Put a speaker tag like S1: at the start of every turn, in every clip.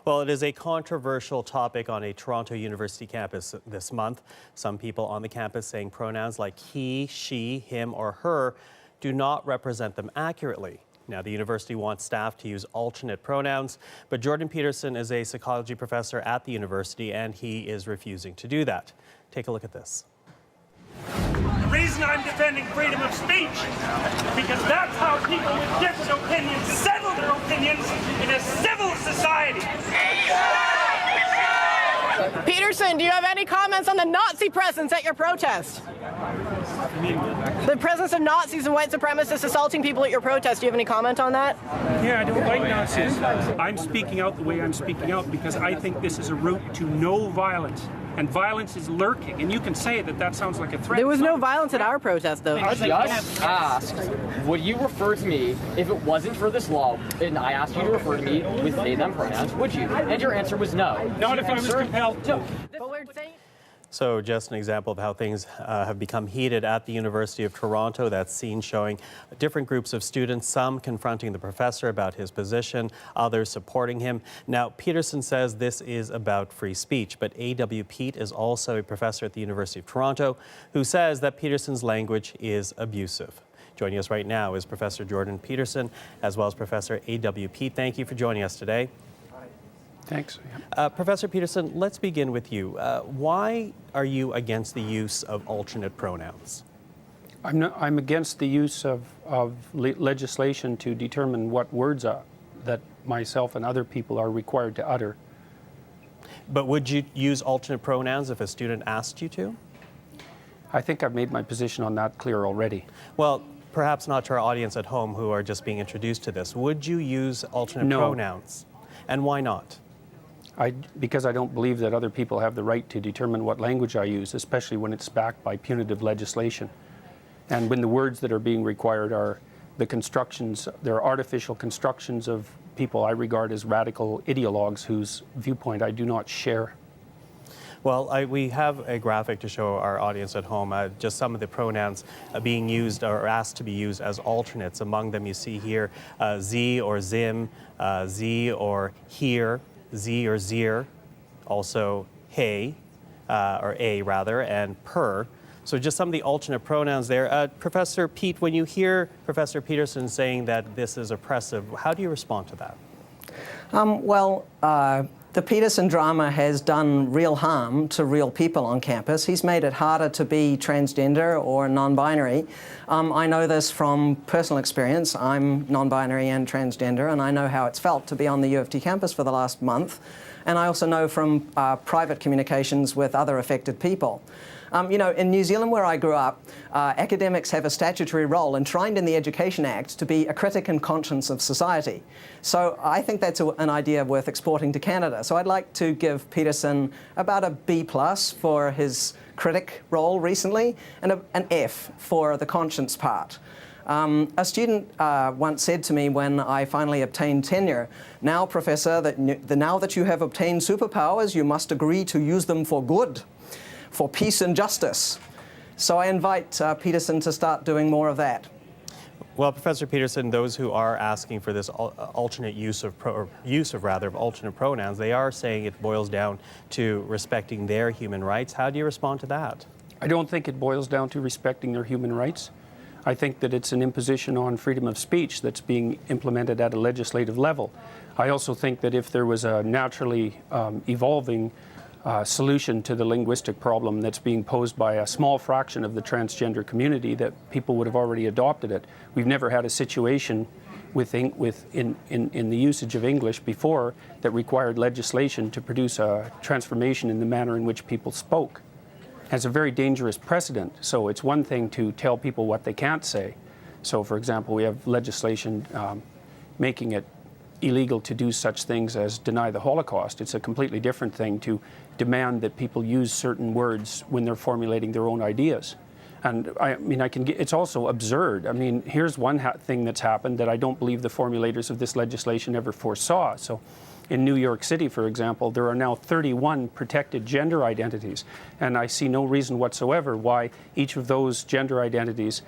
S1: Well, it is a controversial topic on a Toronto University campus this month. Some people on the campus saying pronouns like he, she, him, or her do not represent them accurately. Now, the university wants staff to use alternate pronouns, but Jordan Peterson is a psychology professor at the university, and he is refusing to do that. Take a look at this.
S2: The reason I'm defending freedom of speech is because that's how people with different opinions settle their opinions in a civil society.
S3: Peterson, do you have any comments on the Nazi presence at your protest? The presence of Nazis and white supremacists assaulting people at your protest. Do you have any comment on that?
S2: Yeah, I don't like Nazis. I'm speaking out the way I'm speaking out because I think this is a route to no violence. And violence is lurking. And you can say that that sounds like a threat.
S3: There was no violence at our protest, though.
S4: I just asked, would you refer to me if it wasn't for this law, and I asked you to refer to me with they, them pronouns, would you? And your answer was no.
S2: Not if I was compelled to.
S3: But we're saying...
S1: So just an example of how things have become heated at the University of Toronto. That scene showing different groups of students, some confronting the professor about his position, others supporting him. Now, Peterson says this is about free speech, but A.W. Pete is also a professor at the University of Toronto who says that Peterson's language is abusive. Joining us right now is Professor Jordan Peterson, as well as Professor A.W. Pete. Thank you for joining us today.
S5: Thanks.
S1: Professor Peterson, let's begin with you. Why are you against the use of alternate pronouns?
S5: I'm against the use of legislation to determine what words that myself and other people are required to utter.
S1: But would you use alternate pronouns if a student asked you to?
S5: I think I've made my position on that clear already.
S1: Well, perhaps not to our audience at home who are just being introduced to this. Would you use alternate pronouns? And why not?
S5: Because I don't believe that other people have the right to determine what language I use, especially when it's backed by punitive legislation. And when the words that are being required are the constructions, they're artificial constructions of people I regard as radical ideologues whose viewpoint I do not share.
S1: Well, we have a graphic to show our audience at home, just some of the pronouns being used or asked to be used as alternates. Among them you see here Z or Zim, Z or here, Z or Zir, also hey, or a rather, and per. So just some of the alternate pronouns there. Professor Pete, when you hear Professor Peterson saying that this is oppressive, how do you respond to that?
S6: The Peterson drama has done real harm to real people on campus. He's made it harder to be transgender or non-binary. I know this from personal experience. I'm non-binary and transgender, and I know how it's felt to be on the U of T campus for the last month. And I also know from private communications with other affected people. You know, in New Zealand, where I grew up, academics have a statutory role enshrined in the Education Act to be a critic and conscience of society. So I think that's an idea worth exporting to Canada. So I'd like to give Peterson about a B+ for his critic role recently, and an F for the conscience part. A student once said to me when I finally obtained tenure, "Now, Professor, now that you have obtained superpowers, you must agree to use them for good, for peace and justice." So I invite Peterson to start doing more of that.
S1: Well, Professor Peterson, those who are asking for this alternate use of alternate pronouns, they are saying it boils down to respecting their human rights. How do you respond to that?
S5: I don't think it boils down to respecting their human rights. I think that it's an imposition on freedom of speech that's being implemented at a legislative level. I also think that if there was a naturally evolving solution to the linguistic problem that's being posed by a small fraction of the transgender community, that people would have already adopted it. We've never had a situation in the usage of English before that required legislation to produce a transformation in the manner in which people spoke. Has a very dangerous precedent. So it's one thing to tell people what they can't say. So, for example, we have legislation making it illegal to do such things as deny the Holocaust. It's a completely different thing to demand that people use certain words when they're formulating their own ideas. And I mean, it's also absurd. I mean, here's one thing that's happened that I don't believe the formulators of this legislation ever foresaw. So in New York City, for example, there are now 31 protected gender identities. And I see no reason whatsoever why each of those gender identities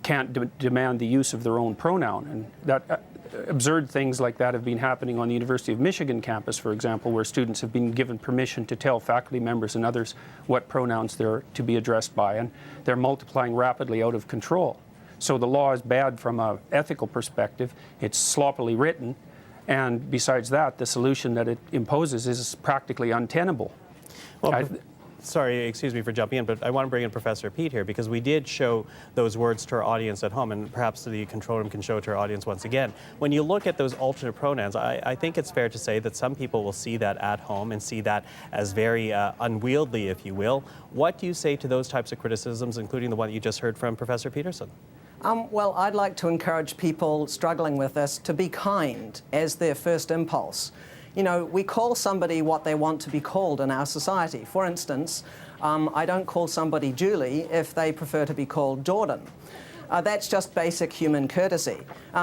S5: can't demand the use of their own pronoun. And that absurd things like that have been happening on the University of Michigan campus, for example, where students have been given permission to tell faculty members and others what pronouns they're to be addressed by, and they're multiplying rapidly out of control. So the law is bad from an ethical perspective. It's sloppily written, and besides that, the solution that it imposes is practically untenable.
S1: Well, sorry, excuse me for jumping in, but I want to bring in Professor Pete here, because we did show those words to our audience at home, and perhaps the control room can show it to our audience once again. When you look at those alternate pronouns, I think it's fair to say that some people will see that at home and see that as very unwieldy, if you will. What do you say to those types of criticisms, including the one you just heard from Professor Peterson?
S6: Well, I'd like to encourage people struggling with this to be kind as their first impulse. You know, we call somebody what they want to be called in our society. For instance, I don't call somebody Julie if they prefer to be called Jordan. That's just basic human courtesy.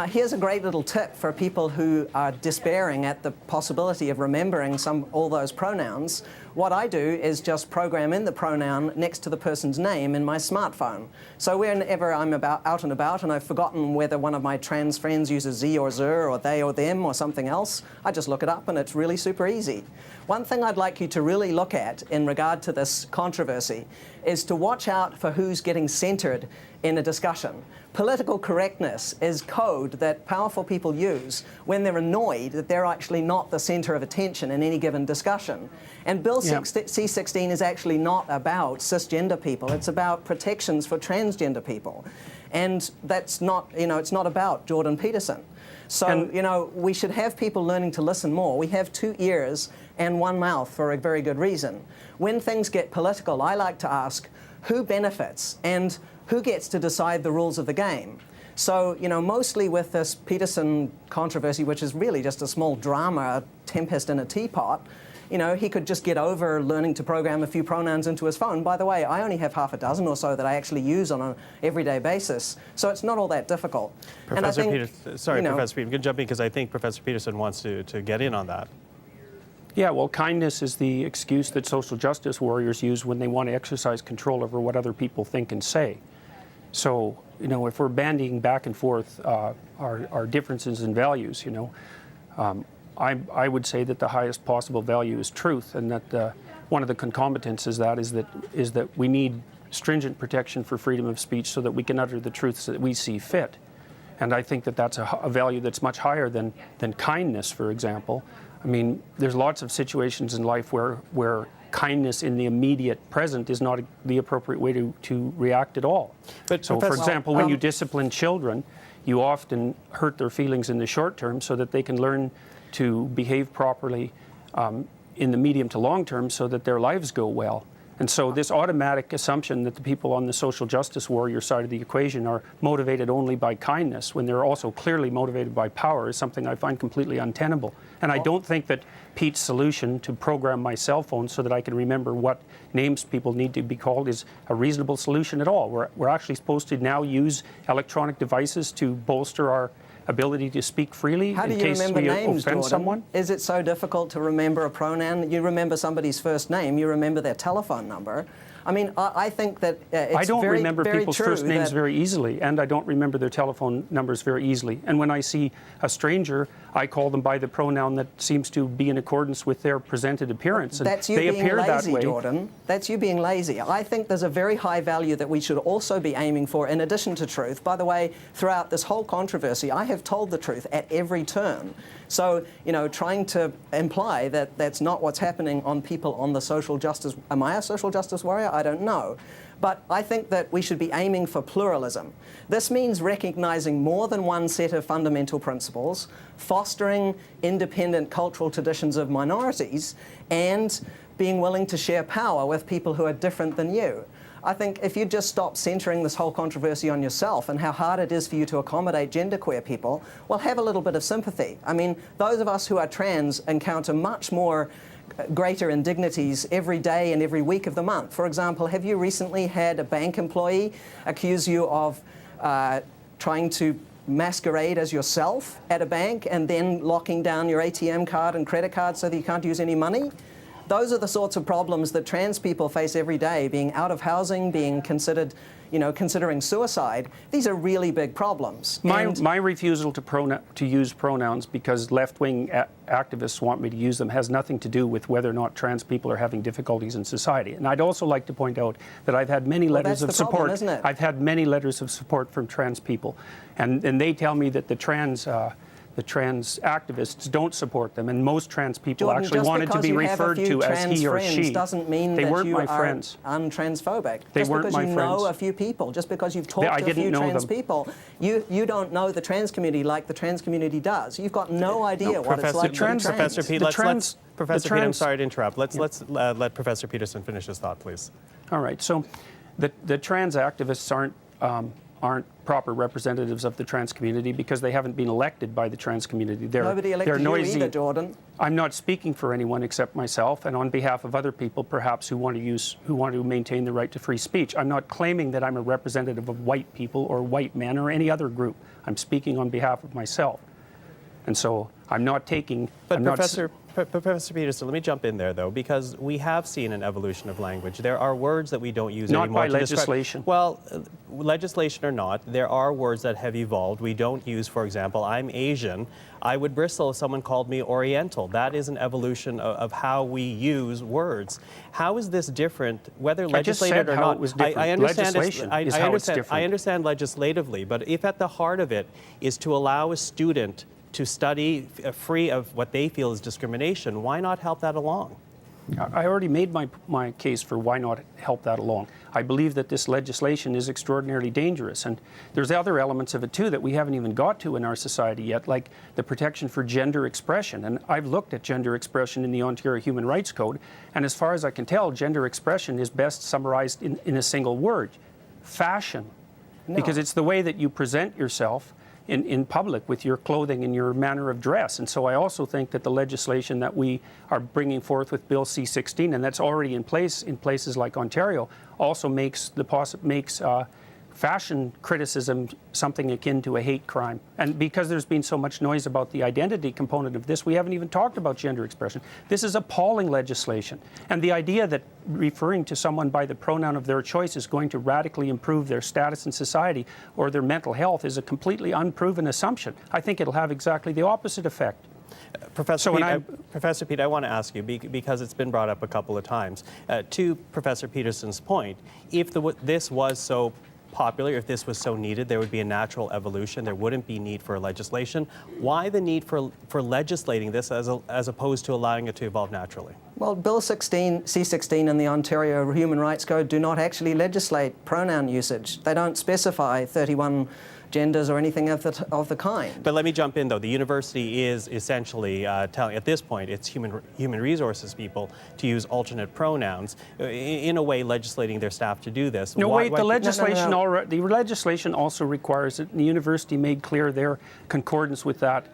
S6: Here's a great little tip for people who are despairing at the possibility of remembering all those pronouns. What I do is just program in the pronoun next to the person's name in my smartphone. So whenever I'm out and about and I've forgotten whether one of my trans friends uses ze or zer or they or them or something else, I just look it up and it's really super easy. One thing I'd like you to really look at in regard to this controversy is to watch out for who's getting centered in a discussion. Political correctness is code that powerful people use when they're annoyed that they're actually not the center of attention in any given discussion. And Bill C-16 is actually not about cisgender people. It's about protections for transgender people. And that's not, it's not about Jordan Peterson. So, we should have people learning to listen more. We have 2 ears and 1 mouth for a very good reason. When things get political, I like to ask who benefits and who gets to decide the rules of the game. So, mostly with this Peterson controversy, which is really just a small drama, a tempest in a teapot, he could just get over learning to program a few pronouns into his phone. By the way, I only have half a dozen or so that I actually use on an everyday basis, so it's not all that difficult.
S1: Professor Peterson, sorry, Professor Peterson, I'm going to jump in because I think Professor Peterson wants to get in on that.
S5: Yeah, well, kindness is the excuse that social justice warriors use when they want to exercise control over what other people think and say. So, if we're bandying back and forth our differences in values, I would say that the highest possible value is truth, and that one of the concomitants is that we need stringent protection for freedom of speech so that we can utter the truths that we see fit. And I think that that's a value that's much higher than kindness, for example. I mean, there's lots of situations in life where kindness in the immediate present is not the appropriate way to react at all.
S1: But
S5: so, for example, when you discipline children, you often hurt their feelings in the short term so that they can learn to behave properly in the medium to long term so that their lives go well. And so this automatic assumption that the people on the social justice warrior side of the equation are motivated only by kindness when they're also clearly motivated by power is something I find completely untenable. And I don't think that Pete's solution to program my cell phone so that I can remember what names people need to be called is a reasonable solution at all. We're actually supposed to now use electronic devices to bolster our ability to speak freely in case we offend someone?
S6: Is it so difficult to remember a pronoun? You remember somebody's first name, you remember their telephone number. I mean, I think that it's
S5: I don't
S6: very,
S5: remember
S6: very
S5: people's
S6: true
S5: first names
S6: that
S5: very easily, and I don't remember their telephone numbers very easily. And when I see a stranger, I call them by the pronoun that seems to be in accordance with their presented appearance. And
S6: that's you
S5: they
S6: being
S5: appear
S6: lazy,
S5: that way.
S6: Jordan. That's you being lazy. I think there's a very high value that we should also be aiming for in addition to truth. By the way, throughout this whole controversy, I have told the truth at every turn. So, trying to imply that that's not what's happening on people on the social justice, am I a social justice warrior? I don't know. But I think that we should be aiming for pluralism. This means recognizing more than one set of fundamental principles, fostering independent cultural traditions of minorities, and being willing to share power with people who are different than you. I think if you just stop centering this whole controversy on yourself and how hard it is for you to accommodate genderqueer people, well, have a little bit of sympathy. I mean, those of us who are trans encounter much more greater indignities every day and every week of the month. For example, have you recently had a bank employee accuse you of trying to masquerade as yourself at a bank and then locking down your ATM card and credit card so that you can't use any money? those are the sorts of problems that trans people face every day, being out of housing, being considered, considering suicide. These are really big problems.
S5: My refusal to use pronouns because left-wing activists want me to use them has nothing to do with whether or not trans people are having difficulties in society. And I'd also like to point out that I've had many letters of support.
S6: Problem, isn't it?
S5: I've had many letters of support from trans people, and they tell me that the trans activists don't support them, and most trans people
S6: Jordan,
S5: actually wanted to be referred to as he or she.
S6: Doesn't mean
S5: they
S6: that
S5: weren't
S6: you
S5: my
S6: are
S5: friends.
S6: Untransphobic.
S5: They
S6: just
S5: weren't
S6: because
S5: my
S6: you
S5: friends.
S6: know a few people, just because you've talked to a few trans people, you don't know the trans community like the trans community does. You've got no idea what it's like to be trans.
S1: Professor Pete, Professor Pete, I'm sorry to interrupt. Let's let Professor Peterson finish his thought, please.
S5: All right. So, the trans activists aren't proper representatives of the trans community because they haven't been elected by the trans community.
S6: Nobody elected you either, Jordan.
S5: I'm not speaking for anyone except myself, and on behalf of other people, perhaps who want to maintain the right to free speech. I'm not claiming that I'm a representative of white people or white men or any other group. I'm speaking on behalf of myself, and so I'm not taking.
S1: But Professor Peterson, let me jump in there, though, because we have seen an evolution of language. There are words that we don't use anymore.
S5: Not by legislation.
S1: Well, legislation or not, there are words that have evolved. We don't use, for example, I'm Asian. I would bristle if someone called me Oriental. That is an evolution of how we use words. How is this different, whether legislated or not?
S5: I understand legislation is how it's different.
S1: I understand legislatively, but if at the heart of it is to allow a student to study free of what they feel is discrimination, why not help that along?
S5: I already made my case for why not help that along. I believe that this legislation is extraordinarily dangerous, and there's other elements of it too that we haven't even got to in our society yet, like the protection for gender expression. And I've looked at gender expression in the Ontario Human Rights Code, and as far as I can tell, gender expression is best summarized in a single word: fashion. No. Because it's the way that you present yourself in public with your clothing and your manner of dress. And so I also think that the legislation that we are bringing forth with Bill C-16, and that's already in place in places like Ontario, also makes fashion criticism something akin to a hate crime. And because there's been so much noise about the identity component of this, we haven't even talked about gender expression. This is appalling legislation. And the idea that referring to someone by the pronoun of their choice is going to radically improve their status in society or their mental health is a completely unproven assumption. I think it'll have exactly the opposite effect.
S1: Professor Pete, I want to ask you, because it's been brought up a couple of times, to Professor Peterson's point, if this was so popular, if this was so needed, there would be a natural evolution. There wouldn't be need for legislation. Why the need for legislating this as opposed to allowing it to evolve naturally?
S6: Well, Bill C-16 and the Ontario Human Rights Code do not actually legislate pronoun usage. They don't specify 31 genders or anything of the kind.
S1: But let me jump in, though. The university is essentially telling, at this point, its human resources people to use alternate pronouns, in a way legislating their staff to do this.
S5: No, wait, the legislation the legislation also requires it, and the university made clear their concordance with that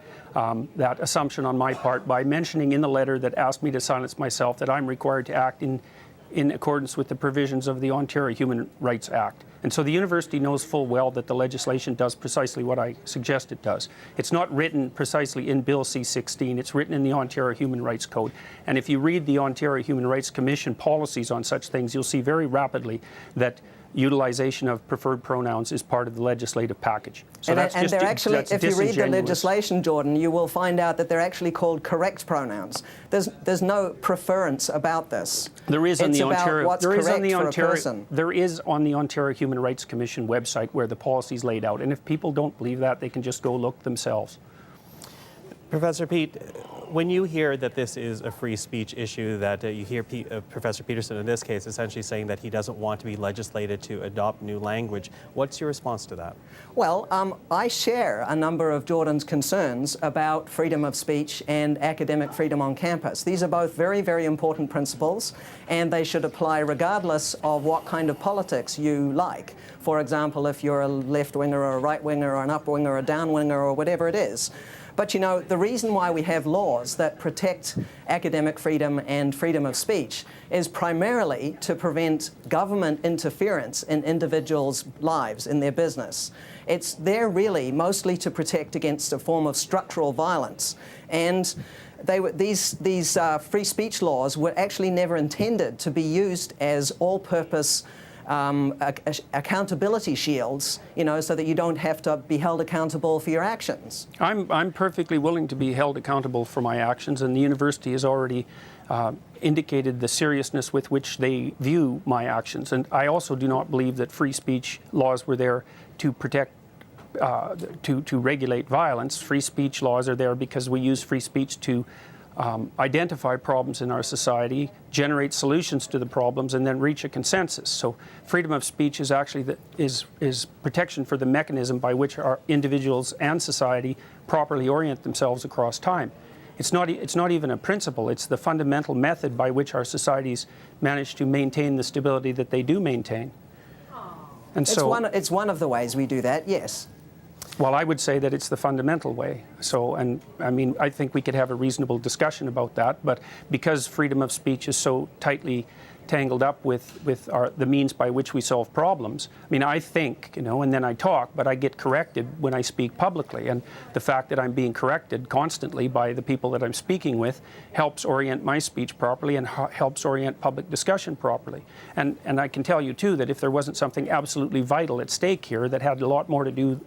S5: assumption on my part by mentioning in the letter that asked me to silence myself that I'm required to act in accordance with the provisions of the Ontario Human Rights Act. And so the university knows full well that the legislation does precisely what I suggest it does. It's not written precisely in Bill C-16, it's written in the Ontario Human Rights Code. And if you read the Ontario Human Rights Commission policies on such things, you'll see very rapidly that utilization of preferred pronouns is part of the legislative package. So
S6: they're actually, if you read the legislation, Jordan, you will find out that they're actually called correct pronouns. There's no preference about this.
S5: There is on the Ontario.
S6: There
S5: is on the Ontario Human Rights Commission website where the policy is laid out, and if people don't believe that, they can just go look themselves.
S1: Professor Pete, when you hear that this is a free speech issue, that you hear Professor Peterson in this case essentially saying that he doesn't want to be legislated to adopt new language, what's your response to that?
S6: Well, I share a number of Jordan's concerns about freedom of speech and academic freedom on campus. These are both very, very important principles, and they should apply regardless of what kind of politics you like. For example, if you're a left-winger or a right-winger or an up-winger or a down-winger or whatever it is. But you know, the reason why we have laws that protect academic freedom and freedom of speech is primarily to prevent government interference in individuals' lives, in their business. It's there really mostly to protect against a form of structural violence. And these free speech laws were actually never intended to be used as all-purpose accountability shields, you know, so that you don't have to be held accountable for your actions.
S5: I'm perfectly willing to be held accountable for my actions, and the university has already indicated the seriousness with which they view my actions. And I also do not believe that free speech laws were there to protect, to regulate violence. Free speech laws are there because we use free speech to identify problems in our society, generate solutions to the problems, and then reach a consensus. So freedom of speech is actually is protection for the mechanism by which our individuals and society properly orient themselves across time. It's not even a principle, it's the fundamental method by which our societies manage to maintain the stability that they do maintain. And so
S6: it's one of the ways we do that, yes.
S5: Well, I would say that it's the fundamental way. So, and I mean, I think we could have a reasonable discussion about that, but because freedom of speech is so tightly tangled up with the means by which we solve problems, I mean, I think, you know, and then I talk, but I get corrected when I speak publicly. And the fact that I'm being corrected constantly by the people that I'm speaking with helps orient my speech properly and helps orient public discussion properly. And I can tell you, too, that if there wasn't something absolutely vital at stake here that had a lot more to do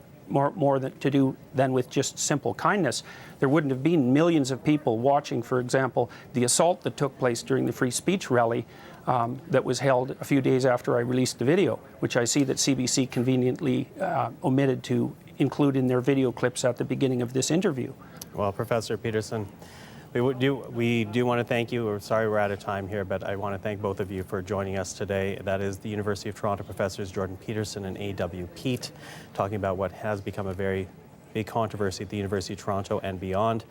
S5: than with just simple kindness, there wouldn't have been millions of people watching, for example, the assault that took place during the free speech rally that was held a few days after I released the video, which I see that CBC conveniently omitted to include in their video clips at the beginning of this interview.
S1: Well, Professor Peterson, we do want to thank you. We're sorry we're out of time here, but I want to thank both of you for joining us today. That is the University of Toronto professors Jordan Peterson and A.W. Peat, talking about what has become a very big controversy at the University of Toronto and beyond.